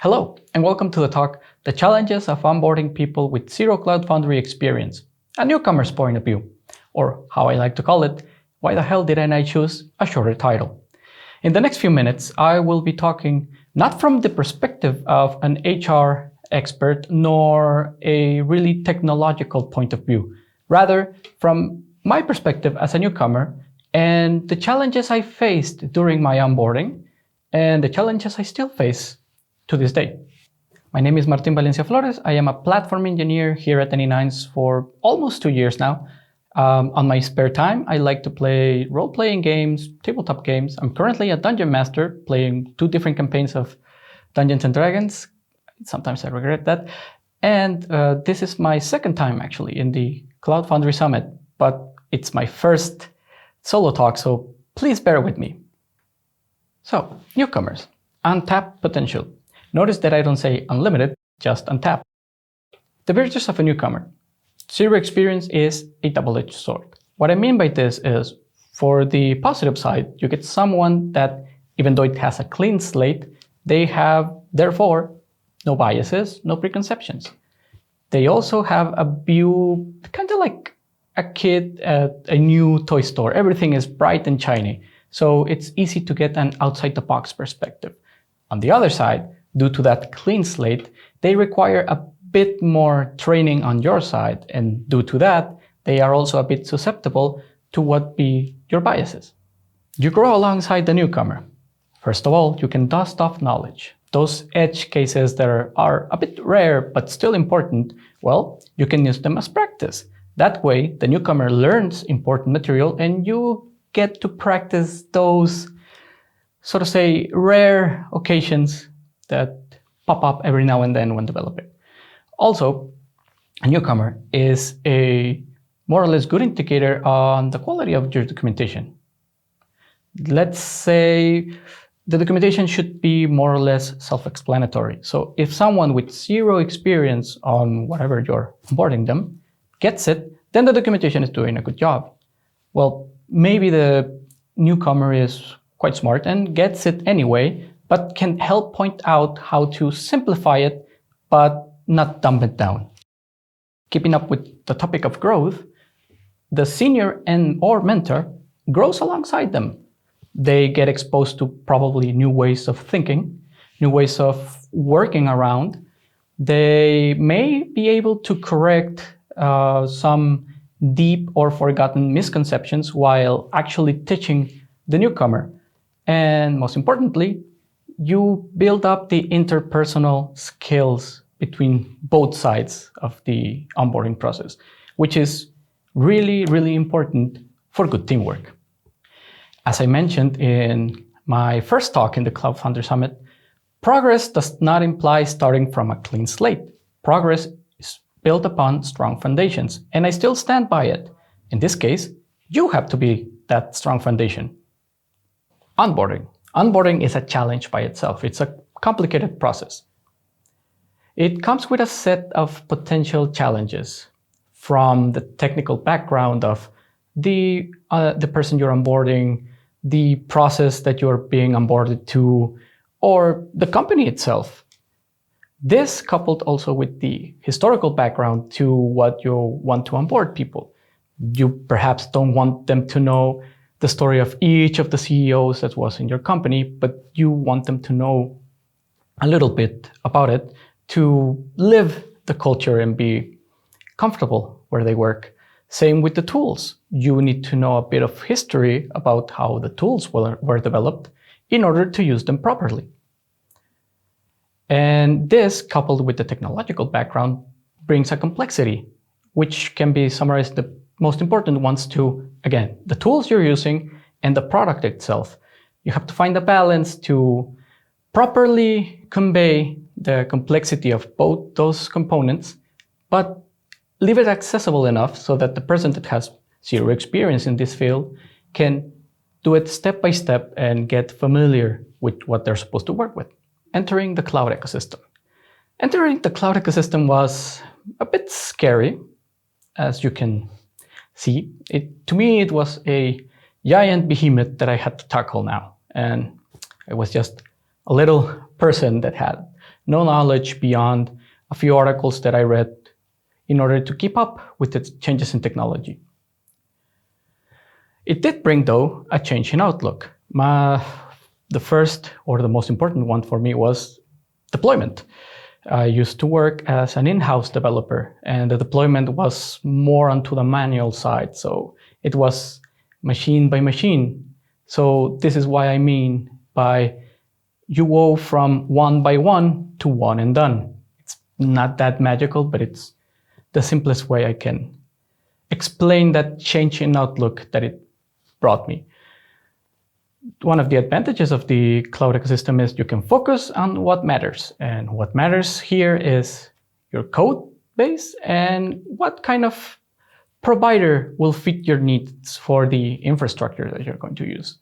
Hello, and welcome to the talk, The Challenges of Onboarding People with Zero Cloud Foundry Experience, a newcomer's point of view, or how I like to call it, why the hell didn't I choose a shorter title? In the next few minutes, I will be talking not from the perspective of an HR expert, nor a really technological point of view, rather from my perspective as a newcomer and the challenges I faced during my onboarding and the challenges I still face to this day. My name is Martín Valencia Flores. I am a platform engineer here at Any9s for almost 2 years now. On my spare time, I like to play role-playing games, tabletop games. I'm currently a dungeon master, playing 2 different campaigns of Dungeons & Dragons. Sometimes I regret that. And this is my second time actually in the Cloud Foundry Summit, but it's my first solo talk, so please bear with me. So, newcomers, untapped potential. Notice that I don't say unlimited, just untapped. The virtues of a newcomer. Zero experience is a double-edged sword. What I mean by this is, for the positive side, you get someone that, even though it has a clean slate, they have, therefore, no biases, no preconceptions. They also have a view, kind of like a kid at a new toy store. Everything is bright and shiny, so it's easy to get an outside-the-box perspective. On the other side, due to that clean slate, they require a bit more training on your side, and due to that, they are also a bit susceptible to what be your biases. You grow alongside the newcomer. First of all, you can dust off knowledge. Those edge cases that are a bit rare but still important, well, you can use them as practice. That way, the newcomer learns important material and you get to practice those, so to say, rare occasions that pop up every now and then when developing. Also, a newcomer is a more or less good indicator on the quality of your documentation. Let's say the documentation should be more or less self-explanatory. So if someone with zero experience on whatever you're onboarding them gets it, then the documentation is doing a good job. Well, maybe the newcomer is quite smart and gets it anyway, but can help point out how to simplify it, but not dumb it down. Keeping up with the topic of growth, the senior or mentor grows alongside them. They get exposed to probably new ways of thinking, new ways of working around. They may be able to correct some deep or forgotten misconceptions while actually teaching the newcomer. And most importantly, you build up the interpersonal skills between both sides of the onboarding process, which is really, really important for good teamwork. As I mentioned in my first talk in the Cloud Foundry Summit, progress does not imply starting from a clean slate. Progress is built upon strong foundations, and I still stand by it. In this case, you have to be that strong foundation. Onboarding. Onboarding is a challenge by itself. It's a complicated process. It comes with a set of potential challenges from the technical background of the person you're onboarding, the process that you're being onboarded to, or the company itself. This coupled also with the historical background to what you want to onboard people. You perhaps don't want them to know the story of each of the CEOs that was in your company, but you want them to know a little bit about it to live the culture and be comfortable where they work. Same with the tools. You need to know a bit of history about how the tools were developed in order to use them properly. And this, coupled with the technological background, brings a complexity, which can be summarized the most important ones to, again, the tools you're using and the product itself. You have to find a balance to properly convey the complexity of both those components, but leave it accessible enough so that the person that has zero experience in this field can do it step by step and get familiar with what they're supposed to work with. Entering the cloud ecosystem. Entering the cloud ecosystem was a bit scary, as you can see. To me, it was a giant behemoth that I had to tackle now. And I was just a little person that had no knowledge beyond a few articles that I read in order to keep up with the changes in technology. It did bring, though, a change in outlook. The first, or the most important one for me, was deployment. I used to work as an in-house developer, and the deployment was more onto the manual side, so it was machine by machine. So this is why I mean by you go from one by one to one and done. It's not that magical, but it's the simplest way I can explain that change in outlook that it brought me. One of the advantages of the cloud ecosystem is you can focus on what matters. And what matters here is your code base and what kind of provider will fit your needs for the infrastructure that you're going to use.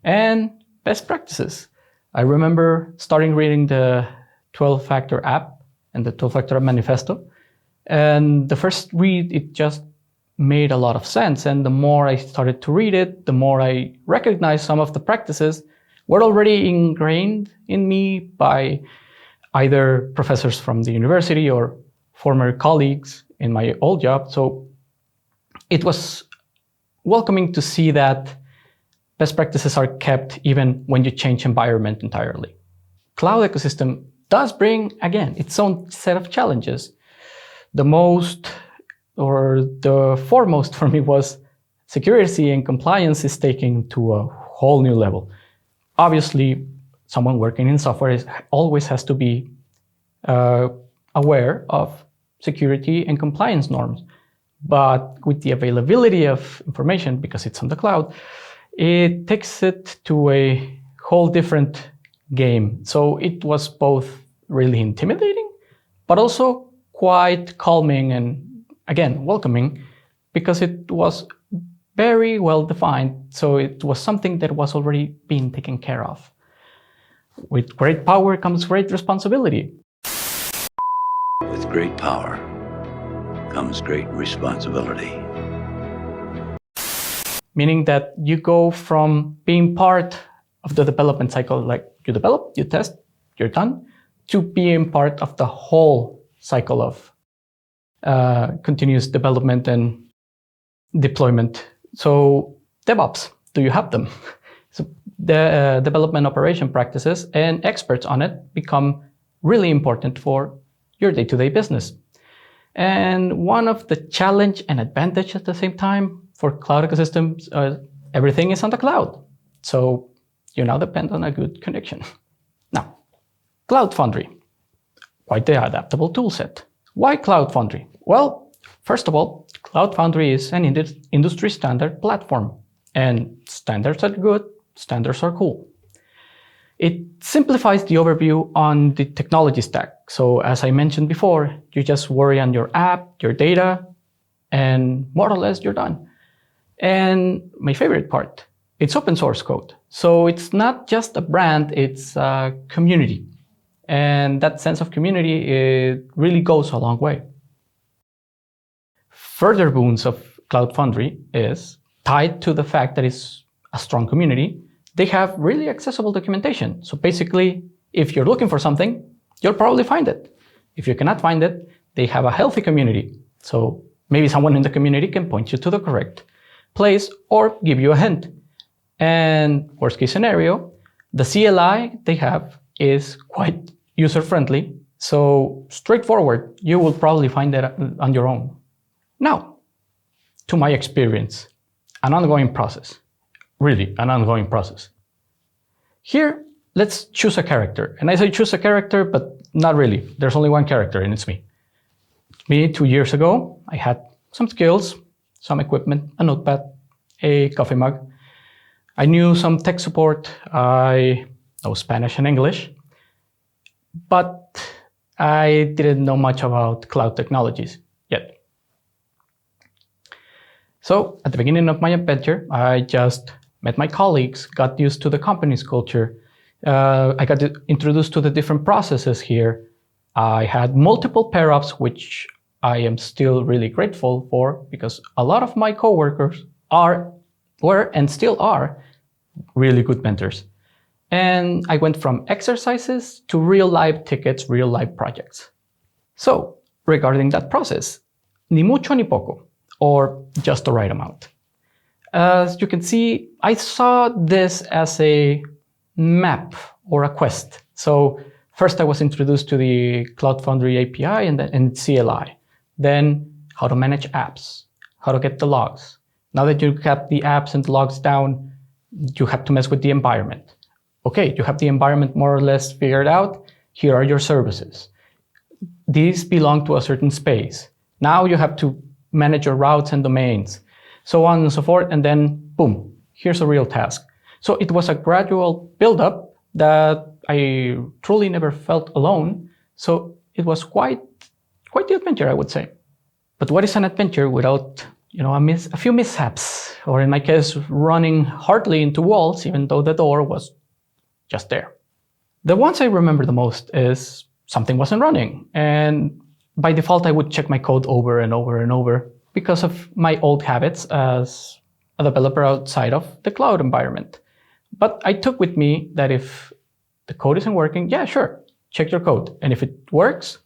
And best practices. I remember starting reading the 12-factor app and the 12-factor manifesto. And the first read, it just made a lot of sense. And the more I started to read it, the more I recognized some of the practices were already ingrained in me by either professors from the university or former colleagues in my old job. So it was welcoming to see that best practices are kept even when you change environment entirely. Cloud ecosystem does bring, again, its own set of challenges. The foremost for me was security and compliance is taken to a whole new level. Obviously, someone working in software always has to be aware of security and compliance norms. But with the availability of information, because it's on the cloud, it takes it to a whole different game. So it was both really intimidating, but also quite calming and, again, welcoming, because it was very well defined. So it was something that was already being taken care of. With great power comes great responsibility. With great power comes great responsibility. Meaning that you go from being part of the development cycle, like you develop, you test, you're done, to being part of the whole cycle of continuous development and deployment. So DevOps, do you have them? So the development operation practices and experts on it become really important for your day-to-day business. And one of the challenge and advantage at the same time for cloud ecosystems, everything is on the cloud. So you now depend on a good connection. Now, Cloud Foundry, quite the adaptable toolset. Why Cloud Foundry? Well, first of all, Cloud Foundry is an industry standard platform, and standards are good, standards are cool. It simplifies the overview on the technology stack. So as I mentioned before, you just worry on your app, your data, and more or less you're done. And my favorite part, it's open source code. So it's not just a brand, it's a community. And that sense of community, it really goes a long way. Further boons of Cloud Foundry is tied to the fact that it's a strong community. They have really accessible documentation. So basically, if you're looking for something, you'll probably find it. If you cannot find it, they have a healthy community. So maybe someone in the community can point you to the correct place or give you a hint. And worst case scenario, the CLI they have is quite user-friendly. So straightforward, you will probably find it on your own. Now, to my experience, an ongoing process. Really, an ongoing process. Here, let's choose a character. And I say choose a character, but not really. There's only one character, and it's me. Me, 2 years ago, I had some skills, some equipment, a notepad, a coffee mug. I knew some tech support. I know Spanish and English. But I didn't know much about cloud technologies yet. So at the beginning of my adventure, I just met my colleagues, got used to the company's culture. I got introduced to the different processes here. I had multiple pair-ups, which I am still really grateful for, because a lot of my coworkers were and still are really good mentors. And I went from exercises to real life tickets, real life projects. So regarding that process, ni mucho ni poco, or just the right amount. As you can see, I saw this as a map or a quest. So first I was introduced to the Cloud Foundry API and CLI. Then how to manage apps, how to get the logs. Now that you have the apps and the logs down, you have to mess with the environment. Okay, you have the environment more or less figured out. Here are your services. These belong to a certain space. Now you have to manage your routes and domains, so on and so forth, and then boom, here's a real task. So it was a gradual build-up that I truly never felt alone. So it was quite the adventure, I would say. But what is an adventure without, a few mishaps, or in my case, running hardly into walls, even though the door was just there. The ones I remember the most is something wasn't running, and by default, I would check my code over and over and over because of my old habits as a developer outside of the cloud environment. But I took with me that if the code isn't working, yeah, sure, check your code. And if it works,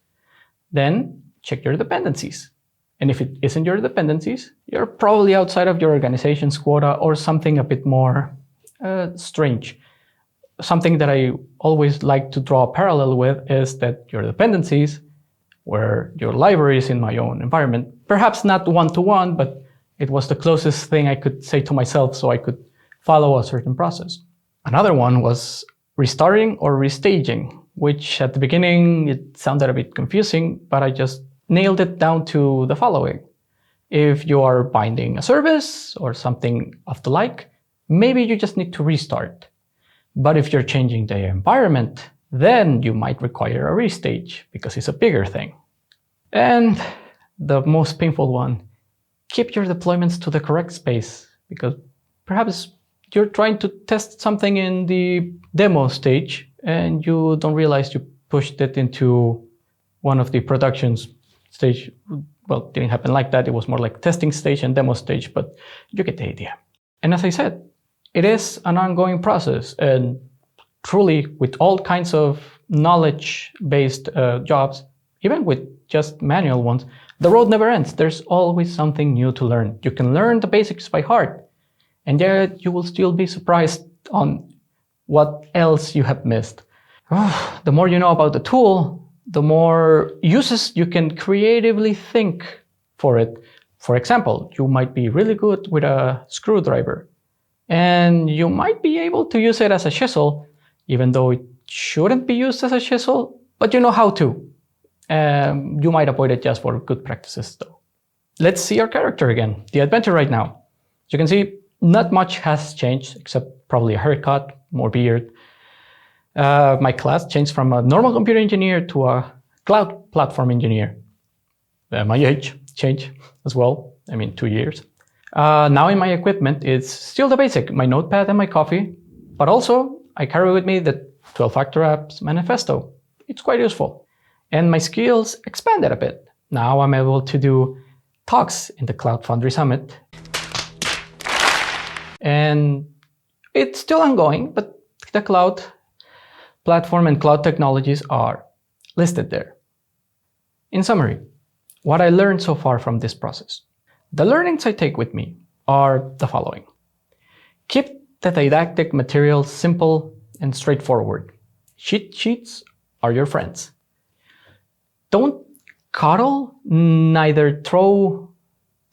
then check your dependencies. And if it isn't your dependencies, you're probably outside of your organization's quota or something a bit more strange. Something that I always like to draw a parallel with is that your dependencies were your libraries in my own environment. Perhaps not one-to-one, but it was the closest thing I could say to myself so I could follow a certain process. Another one was restarting or restaging, which at the beginning it sounded a bit confusing, but I just nailed it down to the following. If you are binding a service or something of the like, maybe you just need to restart. But if you're changing the environment, then you might require a restage because it's a bigger thing. And the most painful one, keep your deployments to the correct space, because perhaps you're trying to test something in the demo stage and you don't realize you pushed it into one of the production stage. Well, it didn't happen like that. It was more like testing stage and demo stage, but you get the idea. And as I said, it is an ongoing process, and truly with all kinds of knowledge-based jobs, even with just manual ones, the road never ends. There's always something new to learn. You can learn the basics by heart, and yet you will still be surprised on what else you have missed. The more you know about the tool, the more uses you can creatively think for it. For example, you might be really good with a screwdriver, and you might be able to use it as a chisel, even though it shouldn't be used as a chisel, but you know how to. You might avoid it just for good practices though. Let's see our character again, the adventure right now. As you can see, not much has changed, except probably a haircut, more beard. My class changed from a normal computer engineer to a cloud platform engineer. My age changed as well, 2 years. Now in my equipment, it's still the basic, my notepad and my coffee, but also I carry with me the 12-factor apps manifesto. It's quite useful. And my skills expanded a bit. Now I'm able to do talks in the Cloud Foundry Summit. And it's still ongoing, but the cloud platform and cloud technologies are listed there. In summary, what I learned so far from this process. The learnings I take with me are the following. Keep the didactic material simple and straightforward. Cheat sheets are your friends. Don't coddle, neither throw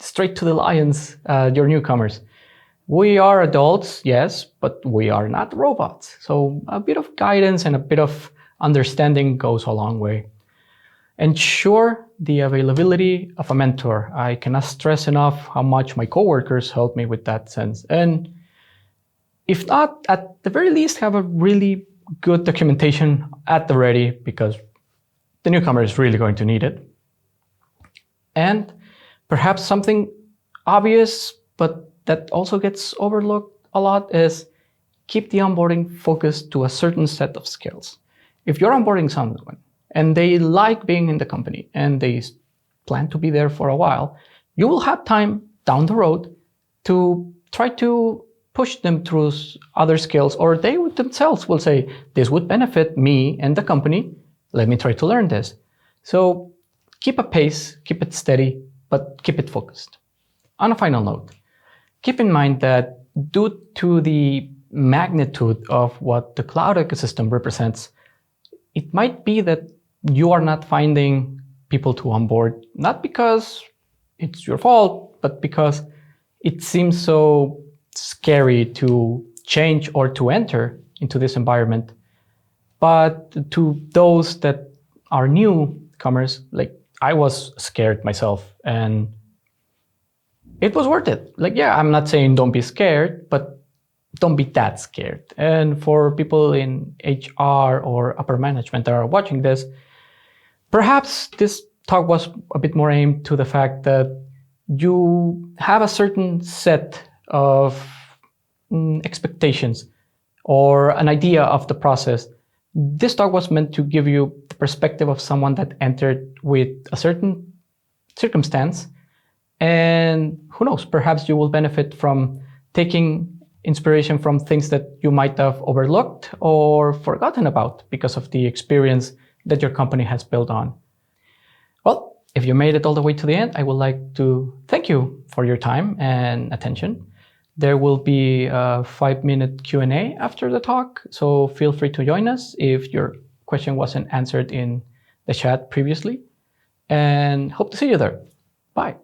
straight to the lions your newcomers. We are adults, yes, but we are not robots. So a bit of guidance and a bit of understanding goes a long way. Ensure the availability of a mentor. I cannot stress enough how much my coworkers help me with that sense. And if not, at the very least, have a really good documentation at the ready, because the newcomer is really going to need it. And perhaps something obvious, but that also gets overlooked a lot, is keep the onboarding focused to a certain set of skills. If you're onboarding someone and they like being in the company and they plan to be there for a while, you will have time down the road to try to push them through other skills, or they themselves will say, this would benefit me and the company. Let me try to learn this. So keep a pace, keep it steady, but keep it focused. On a final note, keep in mind that due to the magnitude of what the cloud ecosystem represents, it might be that you are not finding people to onboard, not because it's your fault, but because it seems so scary to change or to enter into this environment. But to those that are newcomers, like I was scared myself, and it was worth it. Like, yeah, I'm not saying don't be scared, but don't be that scared. And for people in HR or upper management that are watching this, perhaps this talk was a bit more aimed to the fact that you have a certain set of expectations or an idea of the process. This talk was meant to give you the perspective of someone that entered with a certain circumstance. And who knows, perhaps you will benefit from taking inspiration from things that you might have overlooked or forgotten about because of the experience that your company has built on. Well, if you made it all the way to the end, I would like to thank you for your time and attention. There will be a 5-minute Q&A after the talk, so feel free to join us if your question wasn't answered in the chat previously. And hope to see you there. Bye.